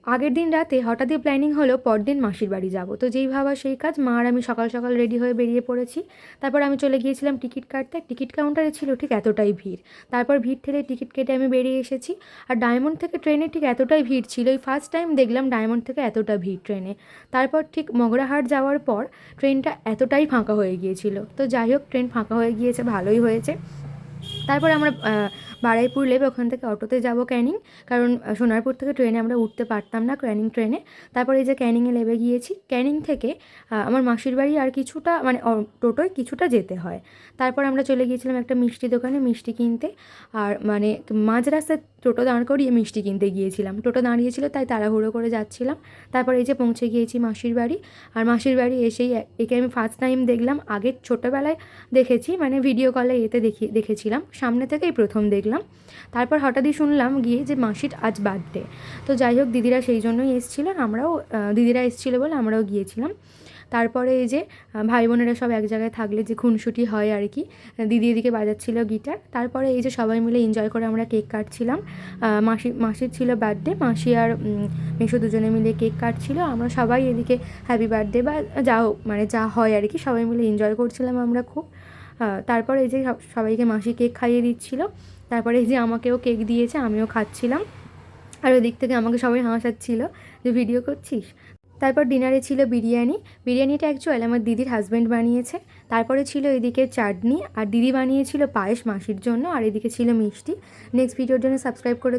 আগের দিন রাতে হঠাৎই প্ল্যানিং হলো পরদিন মাসির বাড়ি যাব। তো যেই ভাবা সেই কাজ, মা আর আমি সকাল সকাল রেডি হয়ে বেরিয়ে পড়েছি। তারপর আমি চলে গিয়েছিলাম টিকিট কাটতে। টিকিট কাউন্টারে ছিল ঠিক এতটাই ভিড়। তারপর ভিড় ঠেলে টিকিট কেটে আমি বেরিয়ে এসেছি। আর ডায়মন্ড থেকে ট্রেনে ঠিক এতটাই ভিড় ছিল, এই ফার্স্ট টাইম দেখলাম ডায়মন্ড থেকে এতটা ভিড় ট্রেনে। তারপর ঠিক মগরাহাট যাওয়ার পর ট্রেনটা এতটাই ফাঁকা হয়ে গিয়েছিল। তো যাই হোক, ট্রেন ফাঁকা হয়ে গিয়েছে, ভালোই হয়েছে। তারপর আমরা বারুইপুর নেমে ওখান থেকে অটোতে যাব ক্যানিং, কারণ সোনারপুর থেকে ট্রেনে আমরা উঠতে পারতাম না, ক্যানিং ট্রেনে। তারপর এই যে ক্যানিংয়ে নেমে গিয়েছি। ক্যানিং থেকে আমার মাসির বাড়ি আর কিছুটা মানে টোটোয় কিছুটা যেতে হয়। তারপর আমরা চলে গিয়েছিলাম একটা মিষ্টি দোকানে মিষ্টি কিনতে। আর মানে মাঝ রাস্তায় টোটো দাঁড় করিয়ে মিষ্টি কিনতে গিয়েছিলাম। টোটো দাঁড়িয়েছিল তাই তাড়াহুড়ো করে যাচ্ছিলাম। তারপর এই যে পৌঁছে গিয়েছি মাসির বাড়ি। আর মাসির বাড়ি এসেই একে আমি ফার্স্ট টাইম দেখলাম। আগে ছোটোবেলায় দেখেছি, মানে ভিডিও কলে এতে দেখেছিলাম, সামনে থেকেই প্রথম দেখলাম। তারপর হঠাৎই শুনলাম গিয়ে যে মাসির আজ বার্থডে। তো যাই হোক, দিদিরা সেই জন্যই এসেছিলো, আমরাও দিদিরা এসেছিলো বলে আমরাও গিয়েছিলাম। তারপরে এই যে ভাই বোনেরা সব এক জায়গায় থাকলে যে খুনসুটি হয় আর কি, দিদি এদিকে বাজাচ্ছিল গিটার। তারপরে এই যে সবাই মিলে এনজয় করে আমরা কেক কাটছিলাম। মাসির ছিল বার্থডে, মাসি আর মেসো দুজনে মিলে কেক কাটছিল। আমরা সবাই এদিকে হ্যাপি বার্থডে বা যা হোক মানে যা হয় আর কি, সবাই মিলে এনজয় করছিলাম আমরা খুব। তারপরে এই যে সবাইকে মাসি কেক খাইয়ে দিচ্ছিল। তারপরে এই যে আমাকেও কেক দিয়েছে, আমিও খাচ্ছিলাম। আর ওদিক থেকে আমাকে সবাই হাসাচ্ছিল যে ভিডিও করছিস। তারপর ডিনারে ছিল বিরিয়ানি। বিরিয়ানিটা অ্যাকচুয়ালি আমার দিদির হাজব্যান্ড বানিয়েছে। তারপরে ছিল এদিকে চাটনি, আর দিদি বানিয়েছিল পায়েস মাসির জন্য, আর এদিকে ছিল মিষ্টি। নেক্সট ভিডিওর জন্য সাবস্ক্রাইব করে